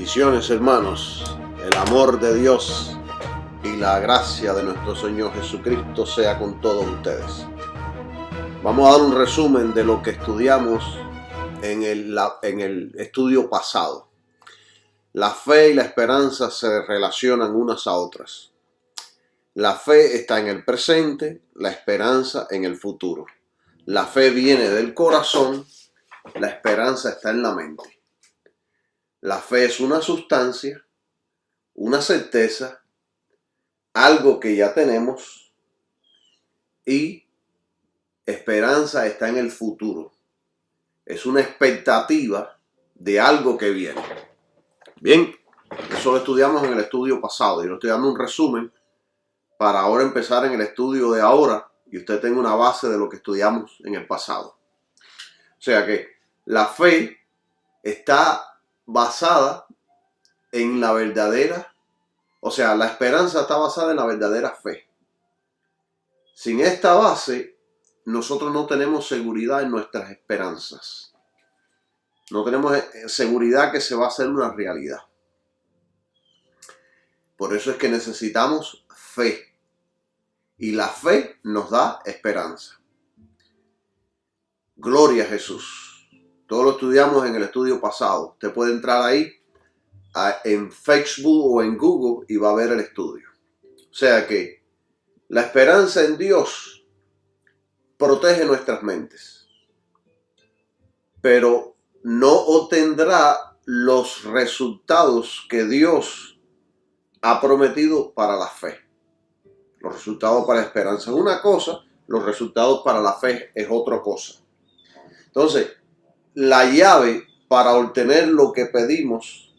Bendiciones, hermanos. El amor de Dios y la gracia de nuestro Señor Jesucristo sea con todos ustedes. Vamos a dar un resumen de lo que estudiamos en el estudio pasado. La fe y la esperanza se relacionan unas a otras. La fe está en el presente, la esperanza en el futuro. La fe viene del corazón, la esperanza está en la mente. La fe es una sustancia, una certeza, algo que ya tenemos, y esperanza está en el futuro. Es una expectativa de algo que viene. Bien, eso lo estudiamos en el estudio pasado y lo estoy dando un resumen para ahora empezar en el estudio de ahora y usted tenga una base de lo que estudiamos en el pasado. O sea que la fe está basada en la verdadera, la esperanza está basada en la verdadera fe. Sin esta base, nosotros no tenemos seguridad en nuestras esperanzas. No tenemos seguridad que se va a hacer una realidad. Por eso es que necesitamos fe. Y la fe nos da esperanza. Gloria a Jesús. Todo lo estudiamos en el estudio pasado. Usted puede entrar ahí en Facebook o en Google y va a ver el estudio. O sea que la esperanza en Dios protege nuestras mentes, pero no obtendrá los resultados que Dios ha prometido para la fe. Los resultados para la esperanza es una cosa, los resultados para la fe es otra cosa. Entonces, la llave para obtener lo que pedimos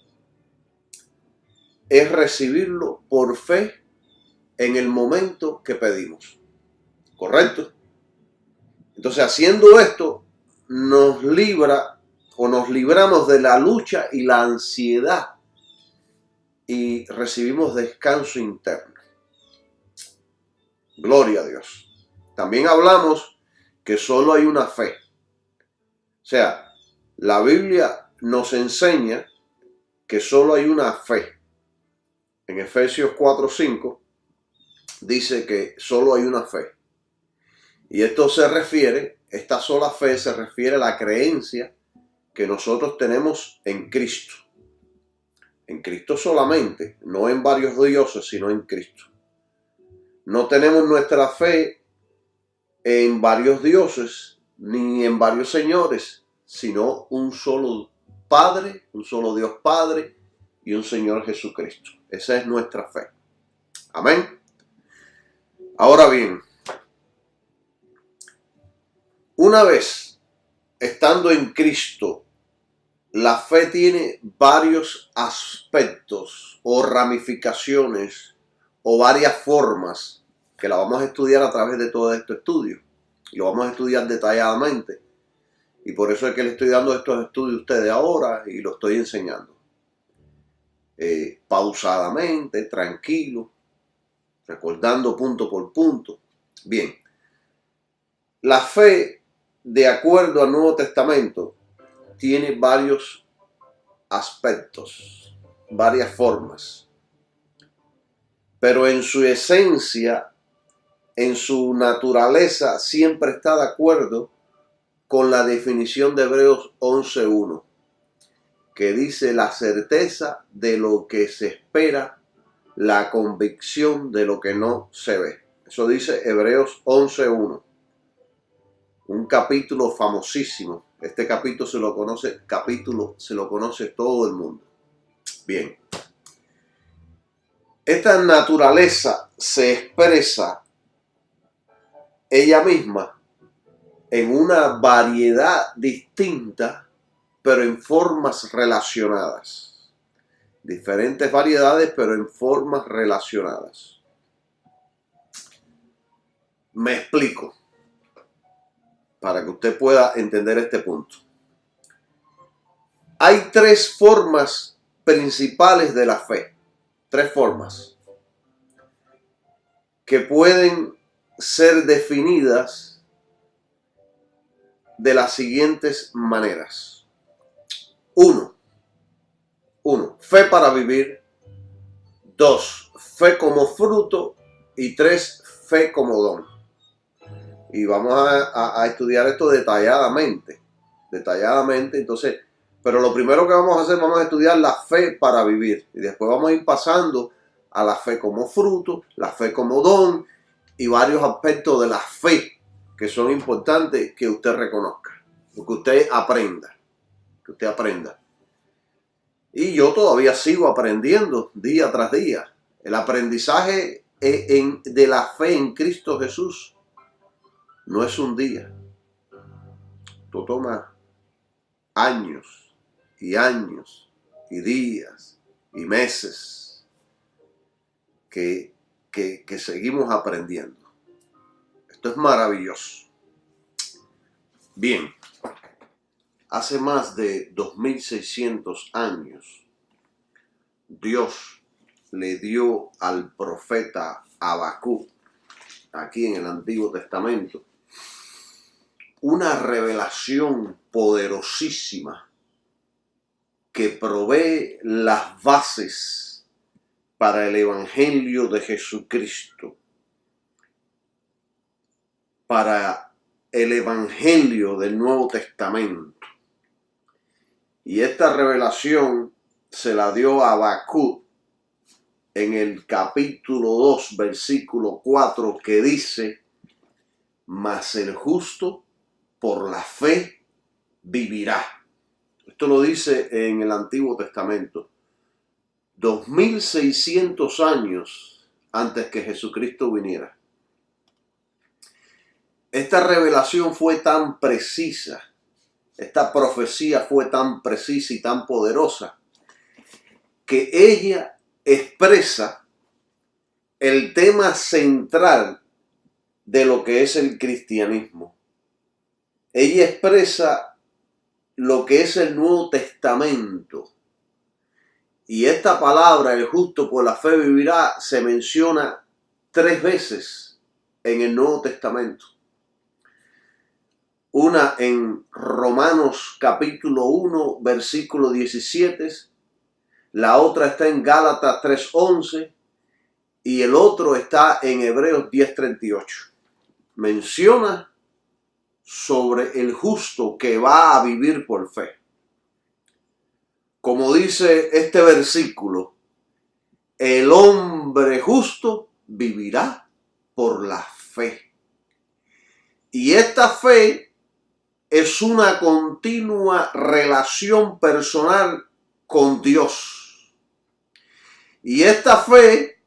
es recibirlo por fe en el momento que pedimos. ¿Correcto? Entonces, haciendo esto, nos libramos de la lucha y la ansiedad y recibimos descanso interno. Gloria a Dios. También hablamos que solo hay una fe. O sea, la Biblia nos enseña que solo hay una fe. En Efesios 4:5 dice que solo hay una fe. Y esta sola fe se refiere a la creencia que nosotros tenemos en Cristo. En Cristo solamente, no en varios dioses, sino en Cristo. No tenemos nuestra fe en varios dioses, ni en varios señores, sino un solo Padre, un solo Dios Padre y un Señor Jesucristo. Esa es nuestra fe. Amén. Ahora bien, una vez estando en Cristo, la fe tiene varios aspectos o ramificaciones o varias formas que la vamos a estudiar a través de todo este estudio. Y lo vamos a estudiar detalladamente. Y por eso es que le estoy dando estos estudios a ustedes ahora y lo estoy enseñando. Pausadamente, tranquilo, recordando punto por punto. Bien, la fe, de acuerdo al Nuevo Testamento, tiene varios aspectos, varias formas, pero en su esencia, en su naturaleza, siempre está de acuerdo con la definición de Hebreos 11:1, que dice la certeza de lo que se espera, la convicción de lo que no se ve. Eso dice Hebreos 11:1. Un capítulo famosísimo. Este capítulo se lo conoce todo el mundo. Bien. Esta naturaleza se expresa ella misma en una variedad distinta, pero en formas relacionadas. Diferentes variedades, pero en formas relacionadas. Me explico, para que usted pueda entender este punto. Hay tres formas principales de la fe. Tres formas que pueden ser definidas de las siguientes maneras. 1. 1. Fe para vivir. 2. Fe como fruto. Y 3. Fe como don. Y vamos a estudiar esto detalladamente. Entonces, pero lo primero que vamos a hacer, vamos a estudiar la fe para vivir. Y después vamos a ir pasando a la fe como fruto, la fe como don y varios aspectos de la fe que son importantes que usted reconozca, que usted aprenda. Y yo todavía sigo aprendiendo día tras día. El aprendizaje de la fe en Cristo Jesús no es un día. Esto toma años y años y días y meses que seguimos aprendiendo. Esto es maravilloso. Bien, hace más de 2600 años, Dios le dio al profeta Habacuc, aquí en el Antiguo Testamento, una revelación poderosísima que provee las bases para el Evangelio de Jesucristo, para el Evangelio del Nuevo Testamento. Y esta revelación se la dio a Habacuc en el capítulo 2, versículo 4, que dice: mas el justo por la fe vivirá. Esto lo dice en el Antiguo Testamento, 2600 años antes que Jesucristo viniera. Esta revelación fue tan precisa, esta profecía fue tan precisa y tan poderosa, que ella expresa el tema central de lo que es el cristianismo. Ella expresa lo que es el Nuevo Testamento. Y esta palabra, el justo por la fe vivirá, se menciona 3 veces en el Nuevo Testamento. Una en Romanos capítulo 1, versículo 17. La otra está en Gálatas 3:11. Y el otro está en Hebreos 10:38. Menciona sobre el justo que va a vivir por fe. Como dice este versículo, el hombre justo vivirá por la fe. Y esta fe es una continua relación personal con Dios. Y esta fe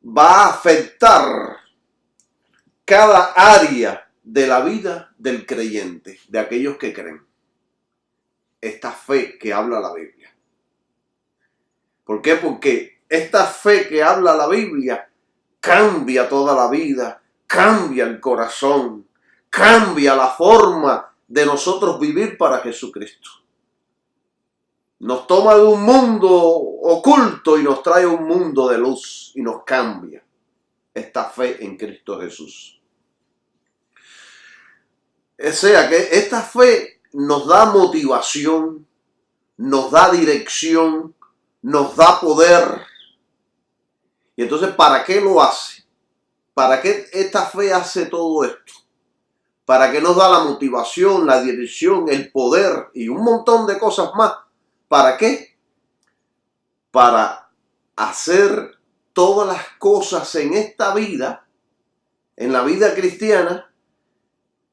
va a afectar cada área de la vida del creyente, de aquellos que creen. Esta fe que habla la Biblia. ¿Por qué? Porque esta fe que habla la Biblia cambia toda la vida, cambia el corazón, cambia la forma de nosotros vivir para Jesucristo. Nos toma de un mundo oculto y nos trae un mundo de luz y nos cambia esta fe en Cristo Jesús. O sea que esta fe nos da motivación, nos da dirección, nos da poder. Y entonces, ¿para qué lo hace? ¿Para qué esta fe hace todo esto? ¿Para qué nos da la motivación, la dirección, el poder y un montón de cosas más? ¿Para qué? Para hacer todas las cosas en esta vida, en la vida cristiana,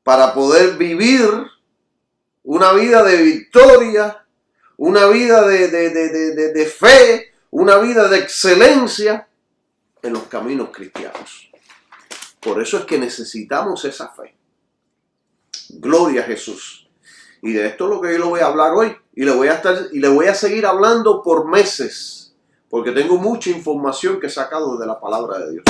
para poder vivir una vida de victoria, una vida de fe, una vida de excelencia en los caminos cristianos. Por eso es que necesitamos esa fe. Gloria a Jesús. Y de esto es lo que yo le voy a hablar hoy. Y le voy a seguir hablando por meses. Porque tengo mucha información que he sacado de la palabra de Dios.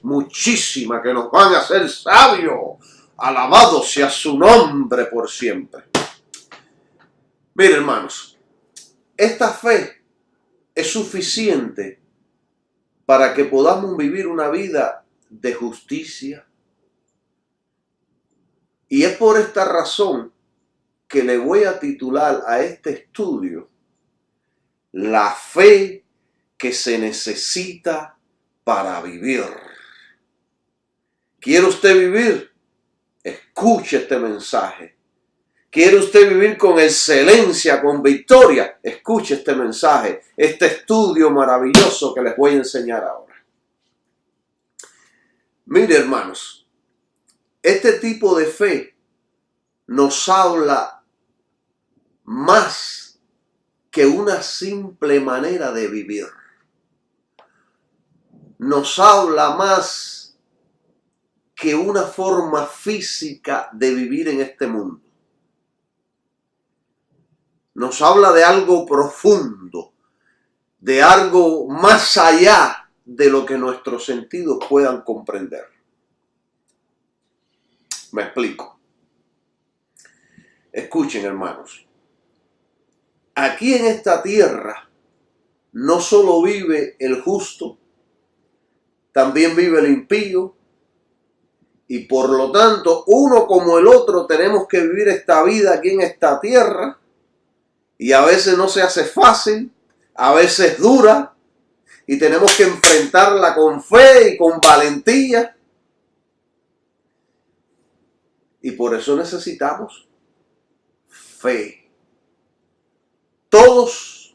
Muchísima, que nos van a hacer sabios. Alabado sea su nombre por siempre. Miren, hermanos, esta fe es suficiente para que podamos vivir una vida de justicia. Y es por esta razón que le voy a titular a este estudio: la fe que se necesita para vivir. ¿Quiere usted vivir? Escuche este mensaje. ¿Quiere usted vivir con excelencia, con victoria? Escuche este mensaje, este estudio maravilloso que les voy a enseñar ahora. Mire, hermanos, este tipo de fe nos habla más que una simple manera de vivir. Nos habla más que una forma física de vivir en este mundo. Nos habla de algo profundo, de algo más allá de lo que nuestros sentidos puedan comprender. Me explico. Escuchen, hermanos. Aquí en esta tierra no solo vive el justo, también vive el impío, y por lo tanto uno como el otro tenemos que vivir esta vida aquí en esta tierra. Y a veces no se hace fácil, a veces dura, y tenemos que enfrentarla con fe y con valentía. Y por eso necesitamos fe. Todos,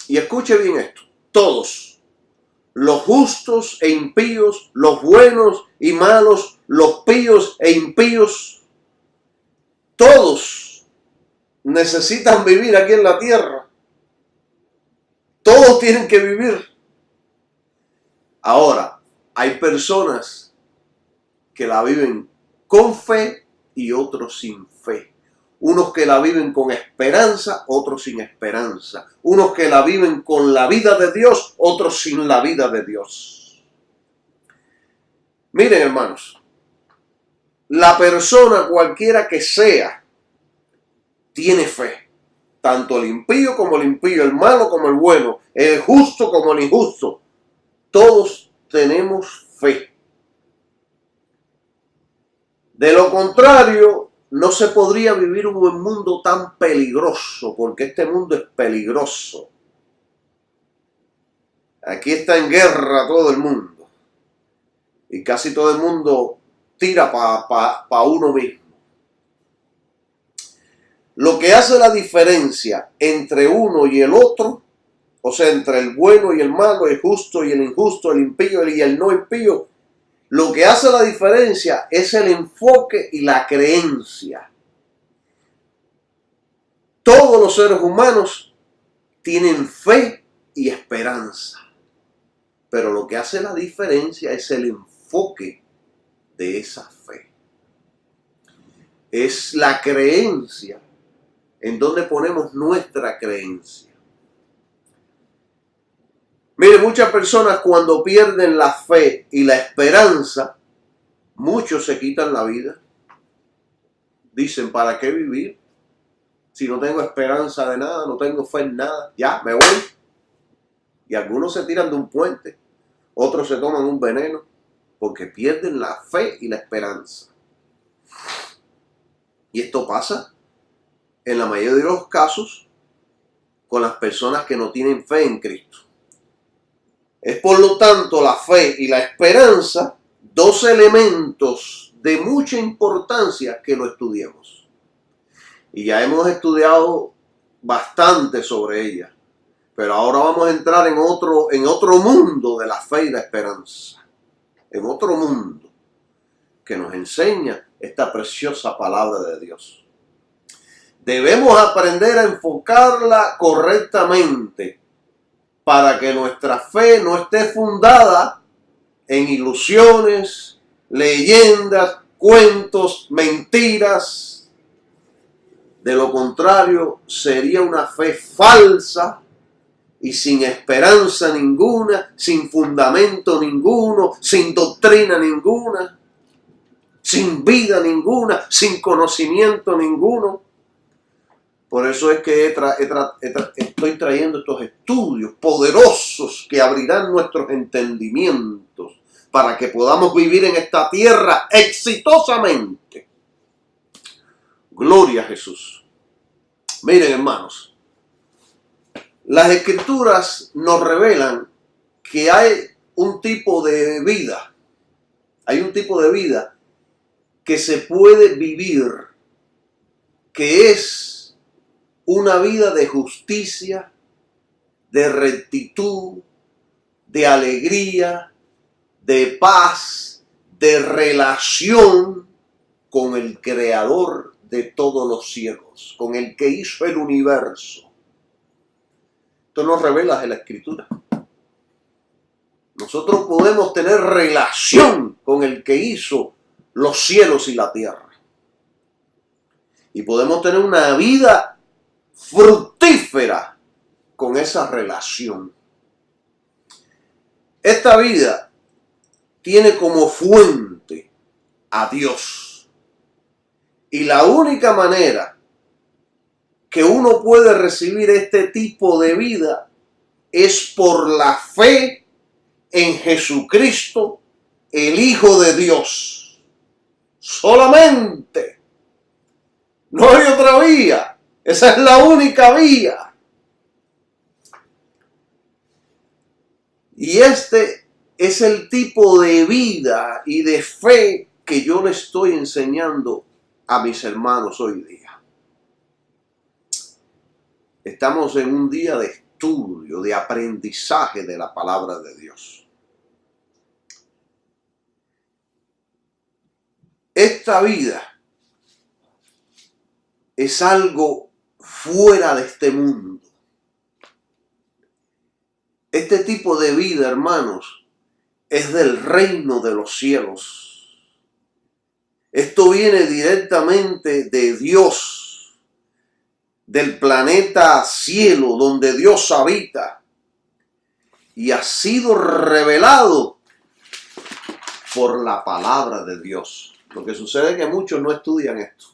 y escuche bien esto, todos, los justos e impíos, los buenos y malos, los píos e impíos, todos necesitan vivir aquí en la tierra. Todos tienen que vivir. Ahora, hay personas que la viven con fe y otros sin fe. Unos que la viven con esperanza, otros sin esperanza. Unos que la viven con la vida de Dios, otros sin la vida de Dios. Miren, hermanos, la persona cualquiera que sea, tiene fe. Tanto el impío como el impío, el malo como el bueno, el justo como el injusto. Todos tenemos fe. De lo contrario, no se podría vivir un mundo tan peligroso, porque este mundo es peligroso. Aquí está en guerra todo el mundo. Y casi todo el mundo tira para uno mismo. Lo que hace la diferencia entre uno y el otro, o sea, entre el bueno y el malo, el justo y el injusto, el impío y el no impío, lo que hace la diferencia es el enfoque y la creencia. Todos los seres humanos tienen fe y esperanza, pero lo que hace la diferencia es el enfoque de esa fe. Es la creencia en donde ponemos nuestra creencia. Mire, muchas personas cuando pierden la fe y la esperanza, muchos se quitan la vida. Dicen, ¿para qué vivir? Si no tengo esperanza de nada, no tengo fe en nada, ya, me voy. Y algunos se tiran de un puente, otros se toman un veneno, porque pierden la fe y la esperanza. Y esto pasa en la mayoría de los casos con las personas que no tienen fe en Cristo. Es por lo tanto la fe y la esperanza dos elementos de mucha importancia que lo estudiemos. Y ya hemos estudiado bastante sobre ellas, pero ahora vamos a entrar en otro mundo de la fe y la esperanza. En otro mundo que nos enseña esta preciosa palabra de Dios. Debemos aprender a enfocarla correctamente para que nuestra fe no esté fundada en ilusiones, leyendas, cuentos, mentiras. De lo contrario, sería una fe falsa y sin esperanza ninguna, sin fundamento ninguno, sin doctrina ninguna, sin vida ninguna, sin conocimiento ninguno. Por eso es que estoy trayendo estos estudios poderosos que abrirán nuestros entendimientos para que podamos vivir en esta tierra exitosamente. Gloria a Jesús. Miren, hermanos, Las Escrituras nos revelan que hay un tipo de vida, que se puede vivir, que es una vida de justicia, de rectitud, de alegría, de paz, de relación con el Creador de todos los cielos, con el que hizo el universo. Esto nos revela en la Escritura. Nosotros podemos tener relación con el que hizo los cielos y la tierra. Y podemos tener una vida fructífera con esa relación. Esta vida tiene como fuente a Dios. Y la única manera que uno puede recibir este tipo de vida es por la fe en Jesucristo, el Hijo de Dios. Solamente. No hay otra vía. Esa es la única vía. Y este es el tipo de vida y de fe que yo le estoy enseñando a mis hermanos hoy día. Estamos en un día de estudio, de aprendizaje de la palabra de Dios. Esta vida es algo fuera de este mundo. Este tipo de vida, hermanos, es del reino de los cielos. Esto viene directamente de Dios, del planeta cielo, donde Dios habita, y ha sido revelado por la palabra de Dios. Lo que sucede es que muchos no estudian esto.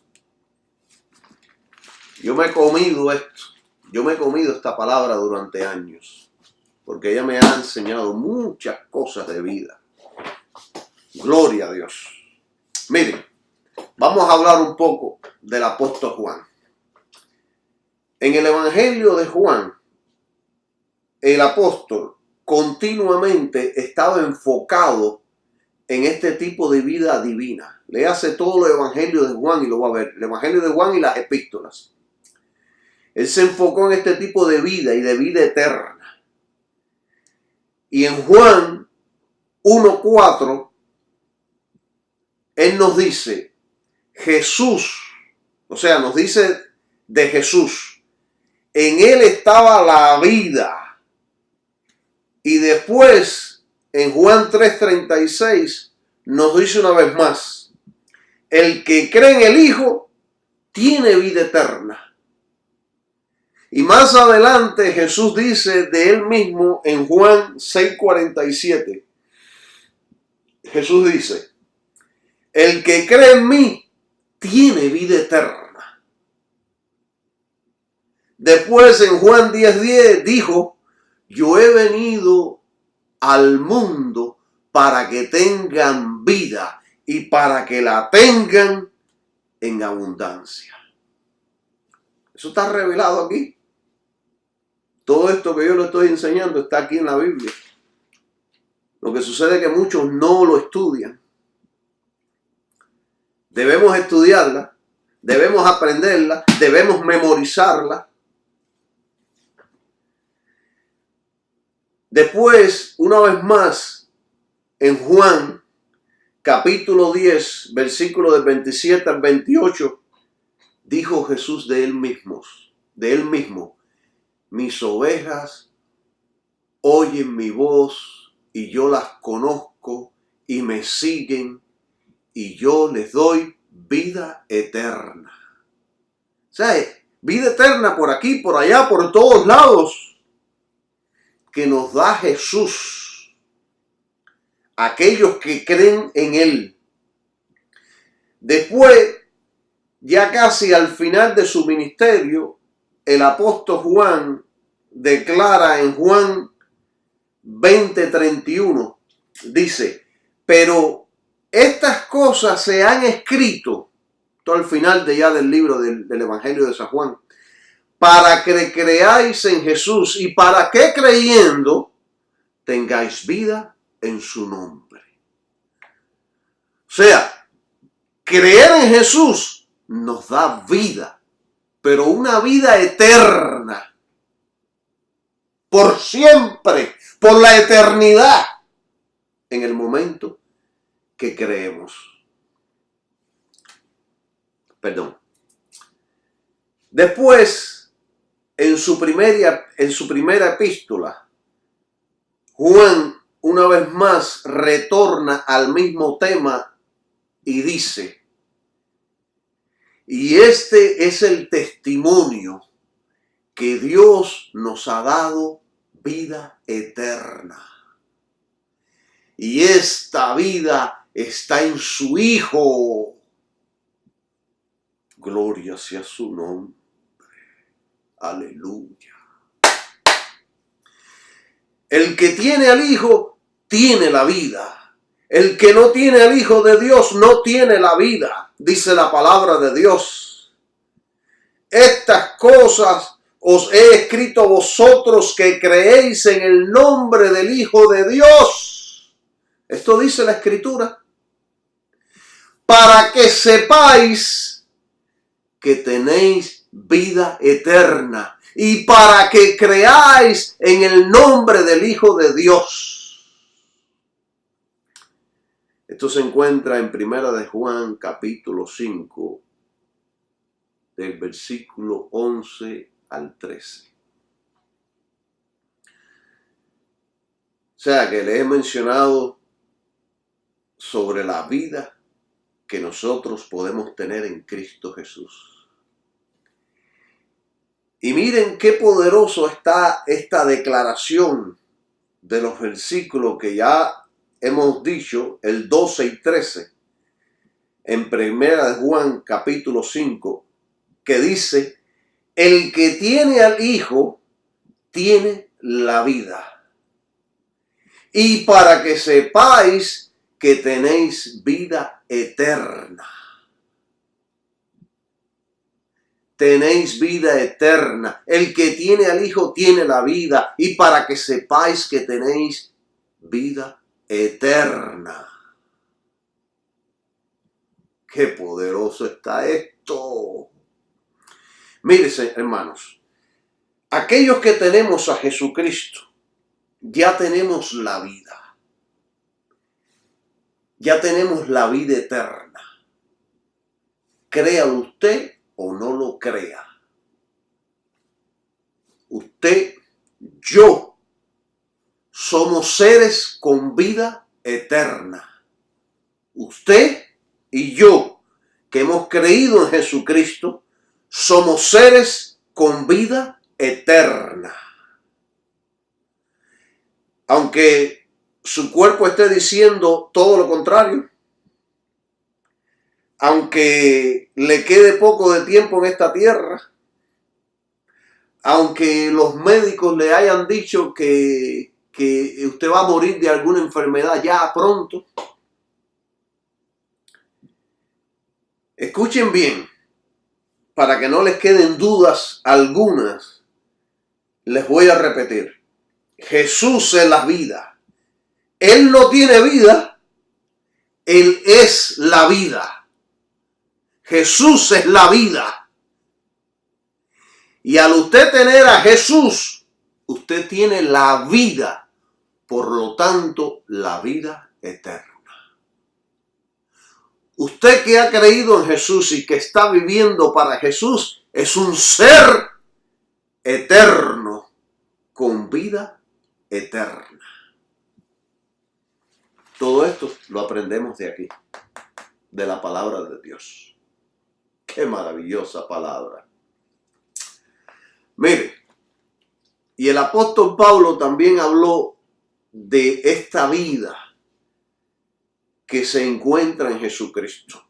Yo me he comido esta palabra durante años, porque ella me ha enseñado muchas cosas de vida. Gloria a Dios. Miren, vamos a hablar un poco del apóstol Juan. En el Evangelio de Juan, el apóstol continuamente estaba enfocado en este tipo de vida divina. Léase todos los evangelios de Juan y lo va a ver. El Evangelio de Juan y las epístolas. Él se enfocó en este tipo de vida y de vida eterna. Y en Juan 1:4, él nos dice, Jesús, o sea, nos dice de Jesús, en él estaba la vida. Y después, en Juan 3:36, nos dice una vez más, el que cree en el Hijo tiene vida eterna. Y más adelante Jesús dice de él mismo en Juan 6:47. Jesús dice, el que cree en mí tiene vida eterna. Después en Juan 10:10 dijo, yo he venido al mundo para que tengan vida y para que la tengan en abundancia. Eso está revelado aquí. Todo esto que yo le estoy enseñando está aquí en la Biblia. Lo que sucede es que muchos no lo estudian. Debemos estudiarla, debemos aprenderla, debemos memorizarla. Después, una vez más, en Juan, capítulo 10, versículo del 27 al 28, dijo Jesús de él mismo, mis ovejas oyen mi voz y yo las conozco y me siguen y yo les doy vida eterna. O sea, vida eterna por aquí, por allá, por todos lados, que nos da Jesús. Aquellos que creen en Él. Después, ya casi al final de su ministerio, el apóstol Juan declara en Juan 20:31, dice, pero estas cosas se han escrito, todo al final del libro del Evangelio de San Juan, para que creáis en Jesús y para que creyendo tengáis vida en su nombre. O sea, creer en Jesús nos da vida, pero una vida eterna, por siempre, por la eternidad, en el momento que creemos. Perdón. Después, en su primera epístola, Juan una vez más retorna al mismo tema y dice: y este es el testimonio que Dios nos ha dado vida eterna. Y esta vida está en su Hijo. Gloria sea su nombre. Aleluya. El que tiene al Hijo tiene la vida. El que no tiene al Hijo de Dios no tiene la vida, dice la palabra de Dios. Estas cosas os he escrito a vosotros que creéis en el nombre del Hijo de Dios. Esto dice la Escritura. Para que sepáis que tenéis vida eterna y para que creáis en el nombre del Hijo de Dios. Esto se encuentra en Primera de Juan, capítulo 5, del versículo 11 al 13. O sea que les he mencionado sobre la vida que nosotros podemos tener en Cristo Jesús. Y miren qué poderoso está esta declaración de los versículos que ya hemos dicho, el 12 y 13, en Primera de Juan capítulo 5, que dice: el que tiene al Hijo tiene la vida. Y para que sepáis que tenéis vida eterna. Tenéis vida eterna. El que tiene al Hijo tiene la vida. Y para que sepáis que tenéis vida eterna. ¡Qué poderoso está esto! Mírense, hermanos. Aquellos que tenemos a Jesucristo, ya tenemos la vida. Ya tenemos la vida eterna. Créalo usted o no lo crea. Usted, yo, somos seres con vida eterna. Usted y yo, que hemos creído en Jesucristo, somos seres con vida eterna. Aunque su cuerpo esté diciendo todo lo contrario, aunque le quede poco de tiempo en esta tierra, aunque los médicos le hayan dicho que usted va a morir de alguna enfermedad ya pronto, escuchen bien, para que no les queden dudas algunas, les voy a repetir: Jesús es la vida. Él no tiene vida, Él es la vida. Jesús es la vida. Y al usted tener a Jesús, usted tiene la vida, por lo tanto, la vida eterna. Usted que ha creído en Jesús y que está viviendo para Jesús, es un ser eterno, con vida eterna. Todo esto lo aprendemos de aquí, de la palabra de Dios. ¡Qué maravillosa palabra! Mire, y el apóstol Pablo también habló de esta vida que se encuentra en Jesucristo.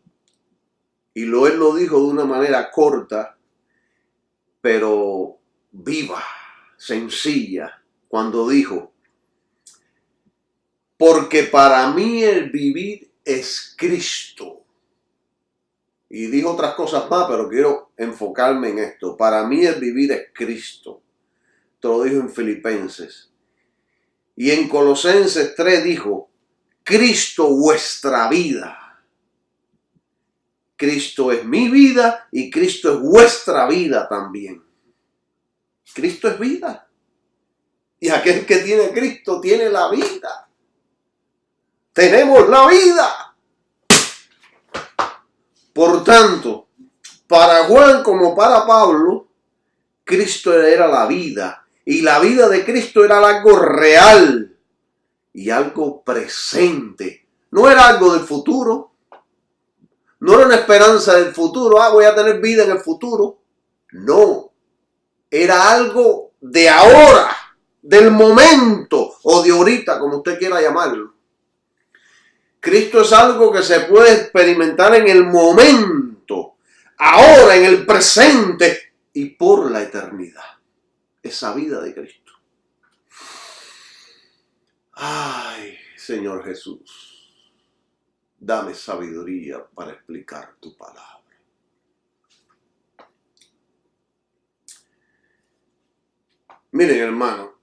Y él lo dijo de una manera corta, pero viva, sencilla, cuando dijo: porque para mí el vivir es Cristo Y dijo otras cosas más, pero quiero enfocarme en esto. Para mí el vivir es Cristo. Esto lo dijo en Filipenses. Y en Colosenses 3 dijo, Cristo vuestra vida. Cristo es mi vida y Cristo es vuestra vida también. Cristo es vida. Y aquel que tiene a Cristo tiene la vida. Tenemos la vida. Por tanto, para Juan como para Pablo, Cristo era la vida. Y la vida de Cristo era algo real y algo presente. No era algo del futuro. No era una esperanza del futuro. Voy a tener vida en el futuro. No. Era algo de ahora, del momento o de ahorita, como usted quiera llamarlo. Cristo es algo que se puede experimentar en el momento, ahora, en el presente y por la eternidad. Esa vida de Cristo. Ay, Señor Jesús, dame sabiduría para explicar tu palabra. Miren, hermano,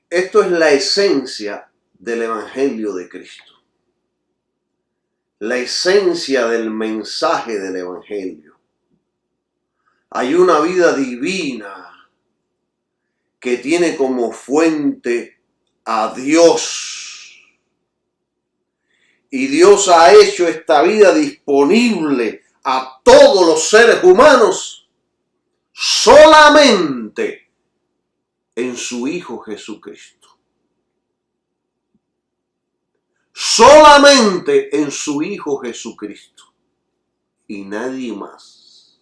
esto es la esencia del Evangelio de Cristo. La esencia del mensaje del Evangelio. Hay una vida divina que tiene como fuente a Dios. Y Dios ha hecho esta vida disponible a todos los seres humanos solamente en su Hijo Jesucristo. Solamente en su Hijo Jesucristo. Y nadie más.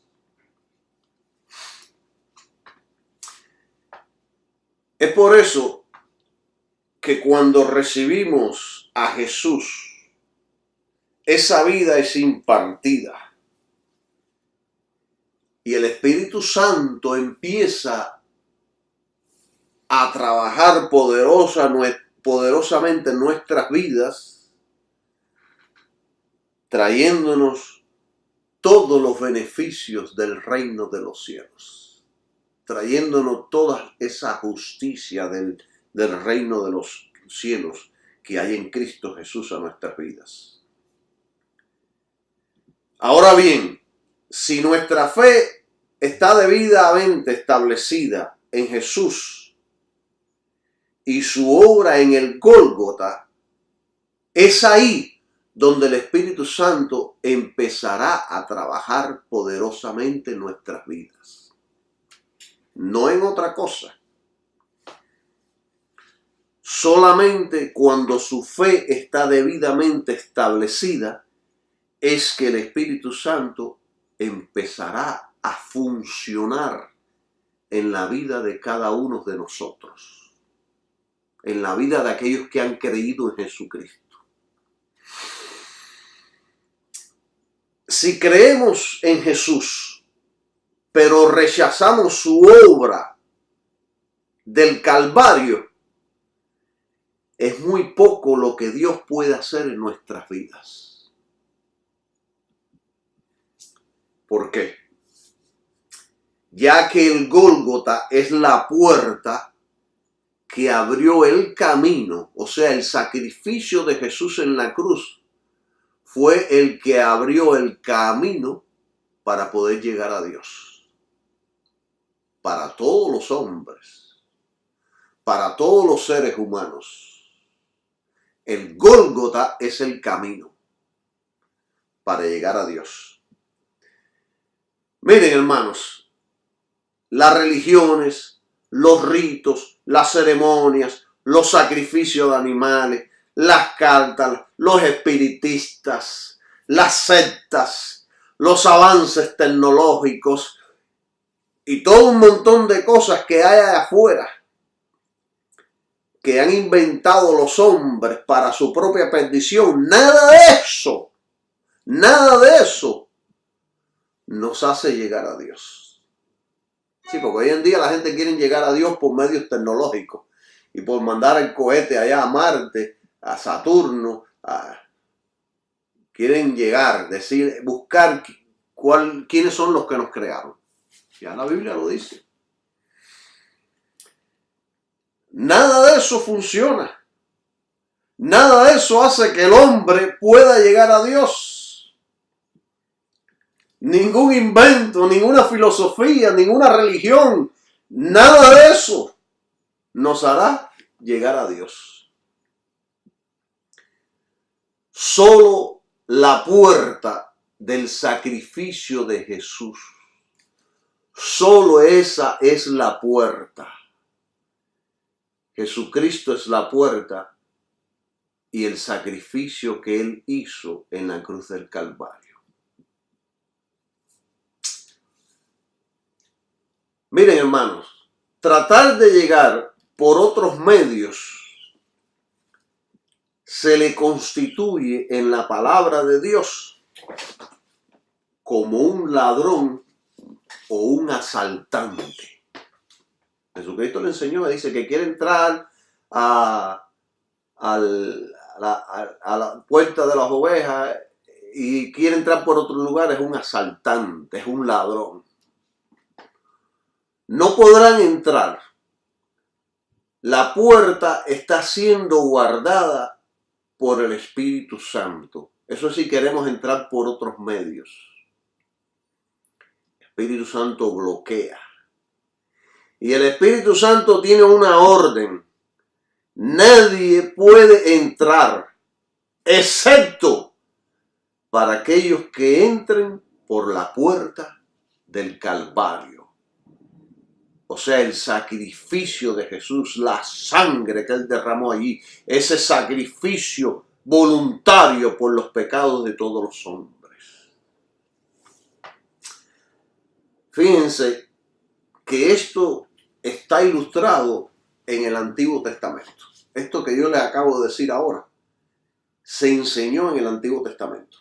Es por eso que cuando recibimos a Jesús, esa vida es impartida. Y el Espíritu Santo empieza a trabajar poderosamente en nuestras vidas, trayéndonos todos los beneficios del reino de los cielos, trayéndonos toda esa justicia del reino de los cielos que hay en Cristo Jesús a nuestras vidas. Ahora bien, si nuestra fe está debidamente establecida en Jesús y su obra en el Gólgota, es ahí donde el Espíritu Santo empezará a trabajar poderosamente en nuestras vidas. No en otra cosa. Solamente cuando su fe está debidamente establecida es que el Espíritu Santo empezará a funcionar en la vida de cada uno de nosotros. En la vida de aquellos que han creído en Jesucristo. Si creemos en Jesús, pero rechazamos su obra del Calvario, es muy poco lo que Dios puede hacer en nuestras vidas. ¿Por qué? Ya que el Gólgota es la puerta que abrió el camino, o sea, el sacrificio de Jesús en la cruz fue el que abrió el camino para poder llegar a Dios. Para todos los hombres, para todos los seres humanos. El Gólgota es el camino para llegar a Dios. Miren, hermanos, las religiones, los ritos, las ceremonias, los sacrificios de animales, las cartas, los espiritistas, las sectas, los avances tecnológicos y todo un montón de cosas que hay allá afuera que han inventado los hombres para su propia perdición. Nada de eso nos hace llegar a Dios. Sí, porque hoy en día la gente quiere llegar a Dios por medios tecnológicos y por mandar el cohete allá a Marte, a Saturno, quieren llegar, buscar ¿quiénes son los que nos crearon? Ya la Biblia lo dice. Nada de eso funciona. Nada de eso hace que el hombre pueda llegar a Dios. Ningún invento, ninguna filosofía, ninguna religión, nada de eso nos hará llegar a Dios. Solo la puerta del sacrificio de Jesús. Solo esa es la puerta. Jesucristo es la puerta y el sacrificio que Él hizo en la cruz del Calvario. Miren, hermanos, tratar de llegar por otros medios se le constituye en la palabra de Dios como un ladrón o un asaltante. Jesucristo le enseñó, dice que quiere entrar a la puerta de las ovejas y quiere entrar por otro lugar, es un asaltante, es un ladrón. No podrán entrar. La puerta está siendo guardada por el Espíritu Santo. Eso sí, queremos entrar por otros medios. El Espíritu Santo bloquea. Y el Espíritu Santo tiene una orden. Nadie puede entrar, excepto para aquellos que entren por la puerta del Calvario. O sea, el sacrificio de Jesús, la sangre que Él derramó allí, ese sacrificio voluntario por los pecados de todos los hombres. Fíjense que esto está ilustrado en el Antiguo Testamento. Esto que yo les acabo de decir ahora, se enseñó en el Antiguo Testamento.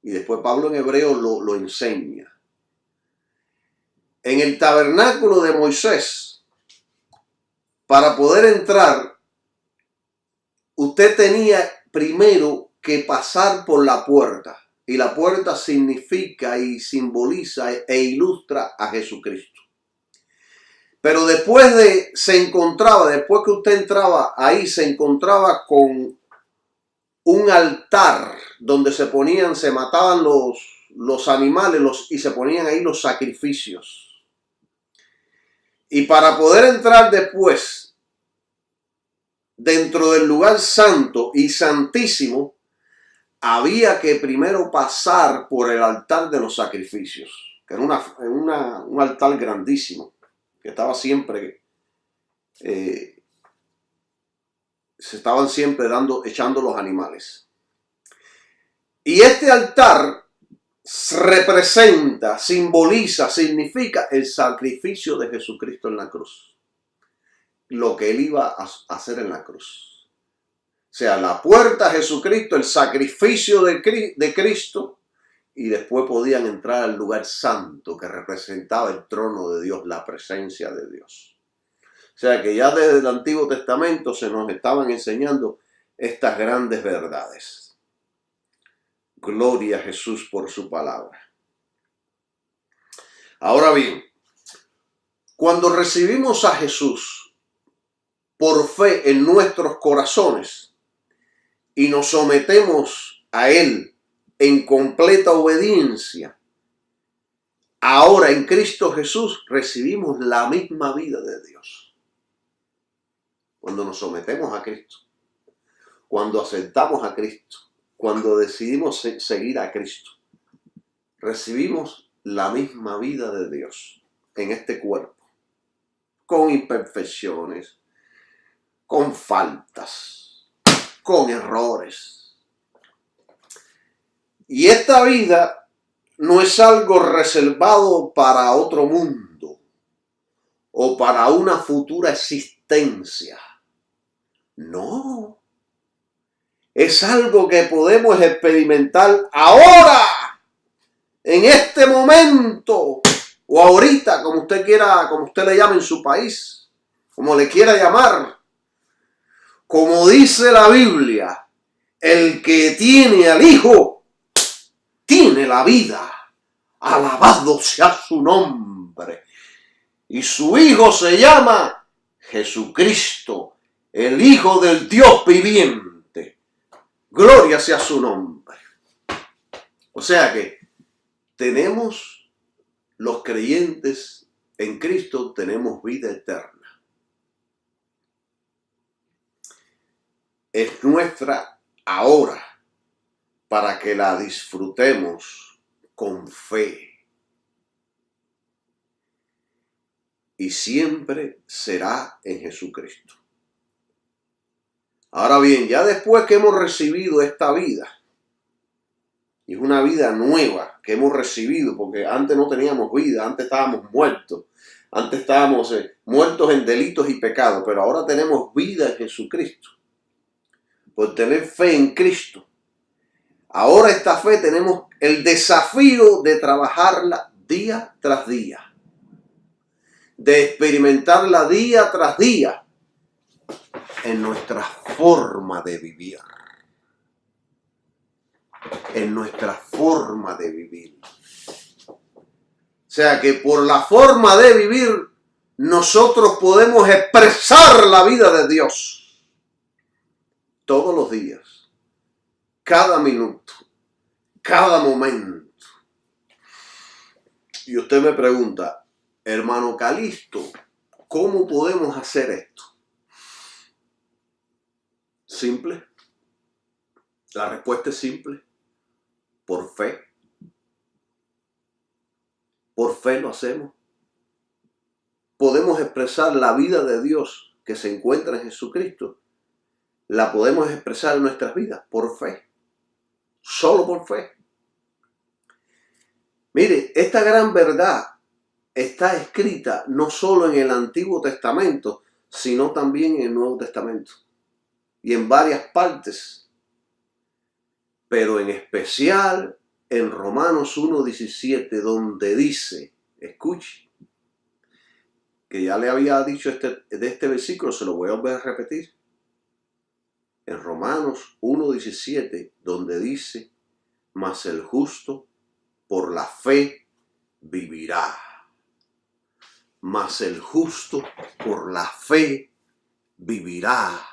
Y después Pablo en Hebreo lo enseña. En el tabernáculo de Moisés, para poder entrar, usted tenía primero que pasar por la puerta. Y la puerta significa y simboliza e ilustra a Jesucristo. Pero después que usted entraba ahí, se encontraba con un altar donde se mataban los animales y se ponían ahí los sacrificios. Y para poder entrar después dentro del lugar santo y santísimo, había que primero pasar por el altar de los sacrificios, que era un altar grandísimo, que estaba siempre, se estaban siempre echando los animales. Y este altar representa, simboliza, significa el sacrificio de Jesucristo en la cruz. Lo que Él iba a hacer en la cruz. O sea, la puerta a Jesucristo, el sacrificio de Cristo, y después podían entrar al lugar santo que representaba el trono de Dios, la presencia de Dios. O sea que ya desde el Antiguo Testamento se nos estaban enseñando estas grandes verdades. Gloria a Jesús por su palabra. Ahora bien, cuando recibimos a Jesús por fe en nuestros corazones y nos sometemos a Él en completa obediencia, ahora en Cristo Jesús recibimos la misma vida de Dios. Cuando nos sometemos a Cristo, cuando aceptamos a Cristo, cuando decidimos seguir a Cristo, recibimos la misma vida de Dios en este cuerpo, con imperfecciones, con faltas, con errores. Y esta vida no es algo reservado para otro mundo o para una futura existencia. No. Es algo que podemos experimentar ahora, en este momento, o ahorita, como usted quiera, como usted le llame en su país, como le quiera llamar. Como dice la Biblia, el que tiene al Hijo, tiene la vida. Alabado sea su nombre. Y su Hijo se llama Jesucristo, el Hijo del Dios viviente. Gloria sea su nombre. O sea que tenemos, los creyentes en Cristo, tenemos vida eterna. Es nuestra ahora para que la disfrutemos con fe. Y siempre será en Jesucristo. Ahora bien, ya después que hemos recibido esta vida, y es una vida nueva que hemos recibido, porque antes no teníamos vida, antes estábamos muertos, antes estábamos muertos en delitos y pecados, pero ahora tenemos vida en Jesucristo, por tener fe en Cristo. Ahora esta fe tenemos el desafío de trabajarla día tras día, de experimentarla día tras día en nuestra forma de vivir. En nuestra forma de vivir. O sea que por la forma de vivir nosotros podemos expresar la vida de Dios todos los días, cada minuto, cada momento. Y usted me pregunta, hermano Calixto, ¿cómo podemos hacer esto? Simple. La respuesta es simple. Por fe. Por fe lo hacemos. Podemos expresar la vida de Dios que se encuentra en Jesucristo. La podemos expresar en nuestras vidas por fe. Solo por fe. Mire, esta gran verdad está escrita no solo en el Antiguo Testamento, sino también en el Nuevo Testamento. Y en varias partes. Pero en especial en Romanos 1:17, donde dice, escuche, que ya le había dicho de este versículo, se lo voy a volver a repetir. En Romanos 1:17, donde dice, mas el justo por la fe vivirá. Mas el justo por la fe vivirá.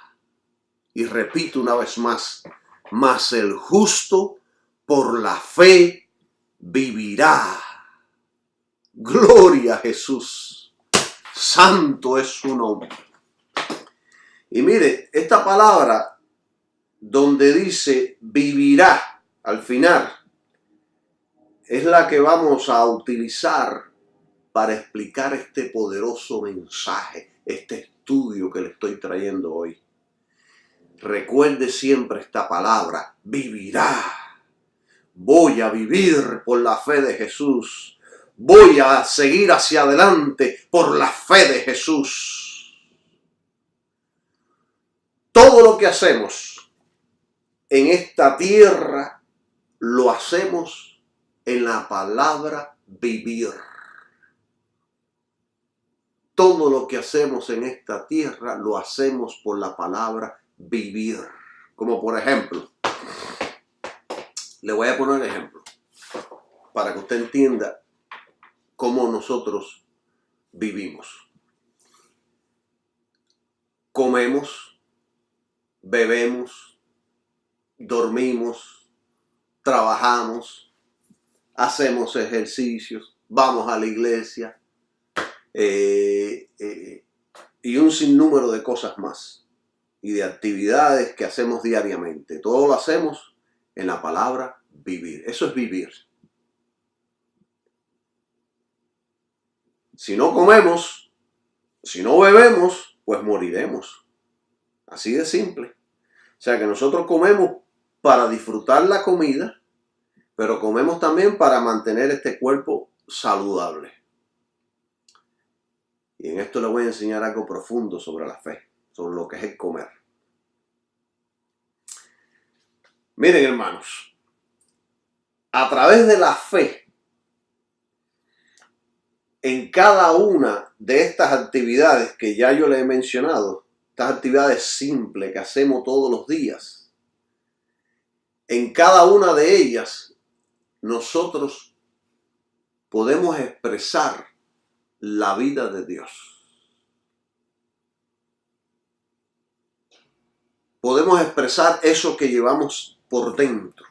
Y repito una vez más, mas el justo por la fe vivirá. Gloria a Jesús. Santo es su nombre. Y mire, esta palabra donde dice vivirá al final es la que vamos a utilizar para explicar este poderoso mensaje, este estudio que le estoy trayendo hoy. Recuerde siempre esta palabra, vivirá. Voy a vivir por la fe de Jesús. Voy a seguir hacia adelante por la fe de Jesús. Todo lo que hacemos en esta tierra, lo hacemos en la palabra vivir. Todo lo que hacemos en esta tierra, lo hacemos por la palabra vivir. Como por ejemplo, le voy a poner un ejemplo para que usted entienda cómo nosotros vivimos. Comemos, bebemos, dormimos, trabajamos, hacemos ejercicios, vamos a la iglesia y un sinnúmero de cosas más y de actividades que hacemos diariamente. Todo lo hacemos en la palabra vivir. Eso es vivir. Si no comemos, si no bebemos, pues moriremos. Así de simple. O sea que nosotros comemos para disfrutar la comida, pero comemos también para mantener este cuerpo saludable. Y en esto le voy a enseñar algo profundo sobre la fe, sobre lo que es el comer. Miren, hermanos, a través de la fe, en cada una de estas actividades que ya yo les he mencionado, estas actividades simples que hacemos todos los días, en cada una de ellas nosotros podemos expresar la vida de Dios. Podemos expresar eso que llevamos por dentro.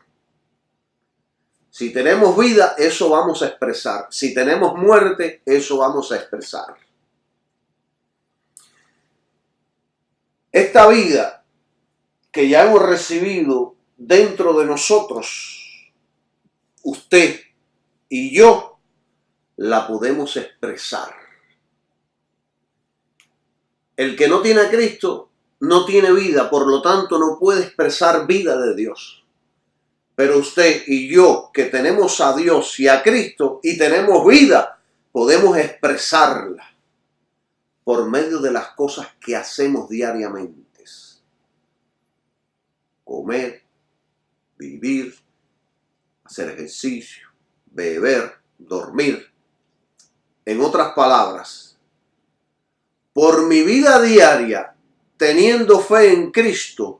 Si tenemos vida, eso vamos a expresar. Si tenemos muerte, eso vamos a expresar. Esta vida que ya hemos recibido dentro de nosotros, usted y yo, la podemos expresar. El que no tiene a Cristo no tiene vida, por lo tanto no puede expresar vida de Dios. Pero usted y yo, que tenemos a Dios y a Cristo y tenemos vida, podemos expresarla por medio de las cosas que hacemos diariamente. Comer, vivir, hacer ejercicio, beber, dormir. En otras palabras, por mi vida diaria, teniendo fe en Cristo,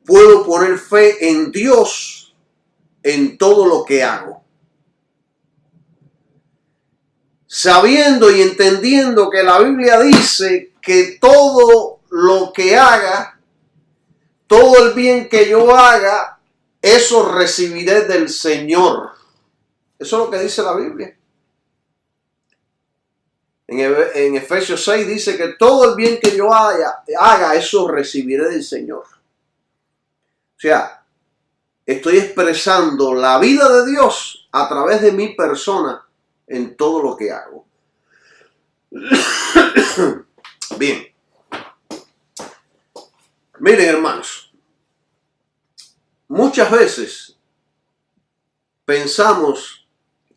puedo poner fe en Dios en todo lo que hago. Sabiendo y entendiendo que la Biblia dice que todo lo que haga, todo el bien que yo haga, eso recibiré del Señor. Eso es lo que dice la Biblia. En Efesios 6 dice que todo el bien que yo haga, eso recibiré del Señor. O sea, estoy expresando la vida de Dios a través de mi persona en todo lo que hago. Bien. Miren, hermanos, muchas veces pensamos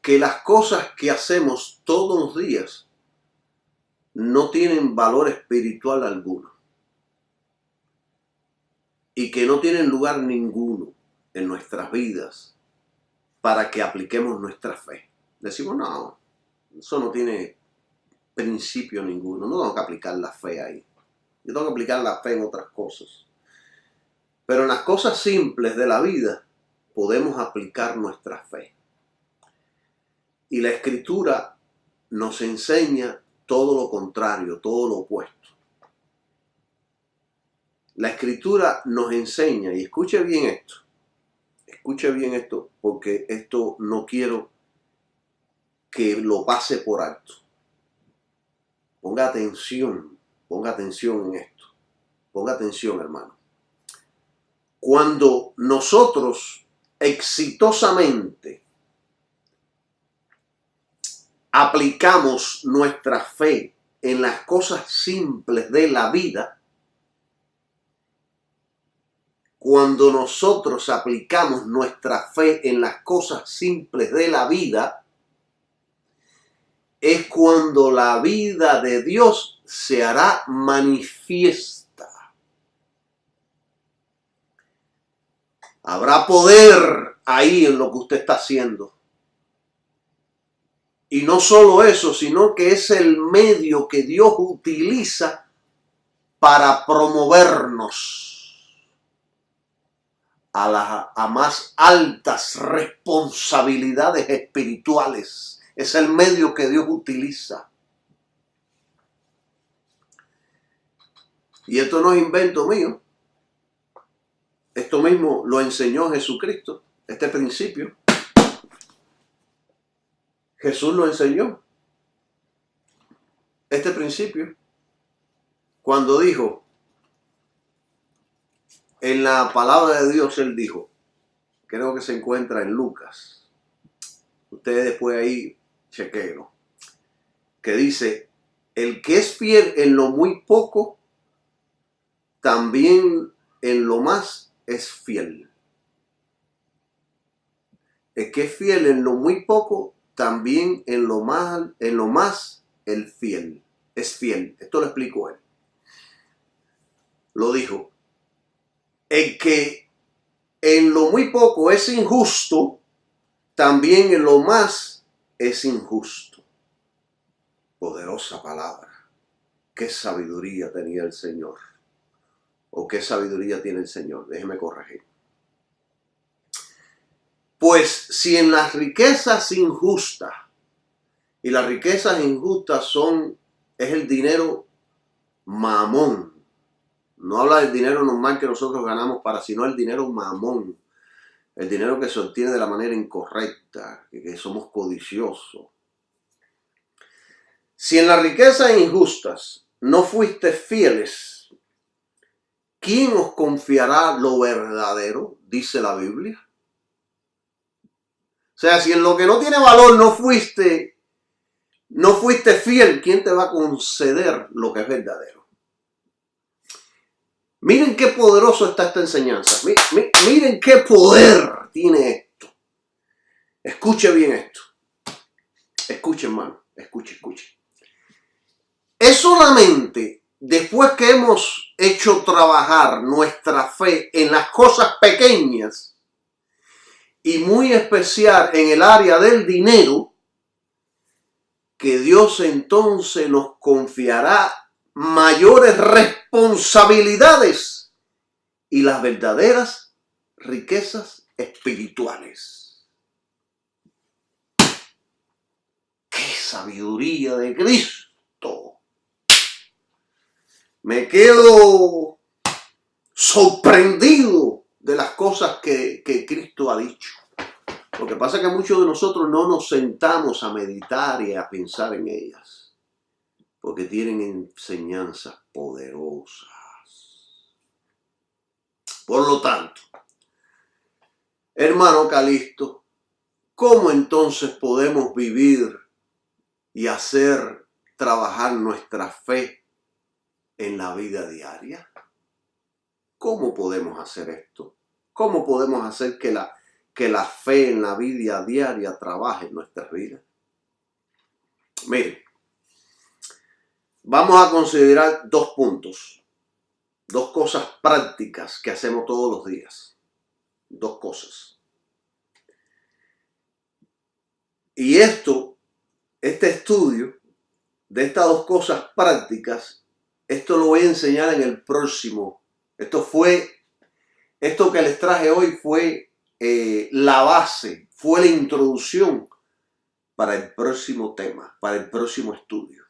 que las cosas que hacemos todos los días no tienen valor espiritual alguno y que no tienen lugar ninguno en nuestras vidas para que apliquemos nuestra fe. Decimos, no, eso no tiene principio ninguno, no tengo que aplicar la fe ahí. Yo tengo que aplicar la fe en otras cosas. Pero en las cosas simples de la vida podemos aplicar nuestra fe. Y la Escritura nos enseña todo lo contrario, todo lo opuesto. La Escritura nos enseña, y escuche bien esto, porque esto no quiero que lo pase por alto. Ponga atención en esto. Ponga atención, hermano. Cuando nosotros exitosamente aplicamos nuestra fe en las cosas simples de la vida, cuando nosotros aplicamos nuestra fe en las cosas simples de la vida, es cuando la vida de Dios se hará manifiesta. Habrá poder ahí en lo que usted está haciendo. Y no solo eso, sino que es el medio que Dios utiliza para promovernos a más altas responsabilidades espirituales. Es el medio que Dios utiliza. Y esto no es invento mío. Esto mismo lo enseñó Jesucristo, este principio. Jesús lo enseñó, este principio, cuando dijo, en la palabra de Dios, él dijo, creo que se encuentra en Lucas, ustedes después ahí chequéenlo, que dice, el que es fiel en lo muy poco, también en lo más es fiel. El que es fiel en lo muy poco, también en lo más el fiel. Es fiel. Esto lo explicó él. Lo dijo. El que en lo muy poco es injusto, también en lo más es injusto. Poderosa palabra. Qué sabiduría tenía el Señor. O qué sabiduría tiene el Señor. Déjeme corregir. Pues si en las riquezas injustas, y las riquezas injustas es el dinero mamón, no habla del dinero normal que nosotros ganamos sino el dinero mamón, el dinero que se obtiene de la manera incorrecta, que somos codiciosos. Si en las riquezas injustas no fuiste fieles, ¿quién os confiará lo verdadero? Dice la Biblia. O sea, si en lo que no tiene valor no fuiste fiel, ¿quién te va a conceder lo que es verdadero? Miren qué poderoso está esta enseñanza. Miren qué poder tiene esto. Escuche bien esto. Escuche, hermano. Escuche. Es solamente después que hemos hecho trabajar nuestra fe en las cosas pequeñas y muy especial en el área del dinero, que Dios entonces nos confiará mayores responsabilidades y las verdaderas riquezas espirituales. ¡Qué sabiduría de Cristo! Me quedo sorprendido de las cosas que Cristo ha dicho. Lo que pasa es que muchos de nosotros no nos sentamos a meditar y a pensar en ellas, porque tienen enseñanzas poderosas. Por lo tanto, hermano Calixto, ¿cómo entonces podemos vivir y hacer trabajar nuestra fe en la vida diaria? ¿Cómo podemos hacer esto? ¿Cómo podemos hacer que la fe en la vida diaria trabaje en nuestras vidas? Miren, vamos a considerar dos puntos, dos cosas prácticas que hacemos todos los días. Dos cosas. Y este estudio de estas dos cosas prácticas, esto lo voy a enseñar en el próximo. Esto que les traje hoy fue la base, fue la introducción para el próximo tema, para el próximo estudio.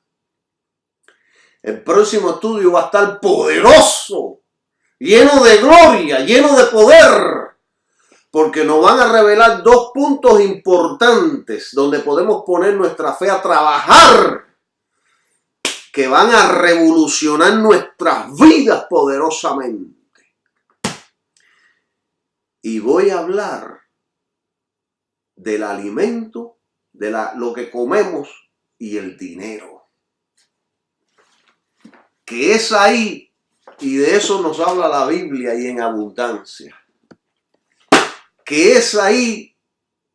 El próximo estudio va a estar poderoso, lleno de gloria, lleno de poder, porque nos van a revelar dos puntos importantes donde podemos poner nuestra fe a trabajar, que van a revolucionar nuestras vidas poderosamente. Y voy a hablar del alimento, de lo que comemos y el dinero. Que es ahí, y de eso nos habla la Biblia y en abundancia. Que es ahí,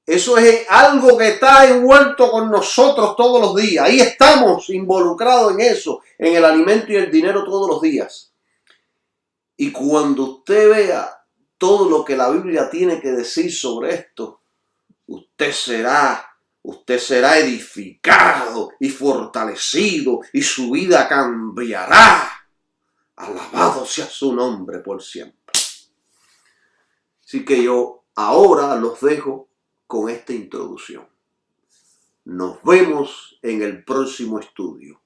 eso es algo que está envuelto con nosotros todos los días. Ahí estamos involucrados en eso, en el alimento y el dinero todos los días. Y cuando usted vea todo lo que la Biblia tiene que decir sobre esto, usted será edificado y fortalecido y su vida cambiará. Alabado sea su nombre por siempre. Así que yo ahora los dejo con esta introducción. Nos vemos en el próximo estudio.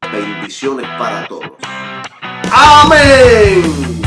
Bendiciones para todos. ¡Amén!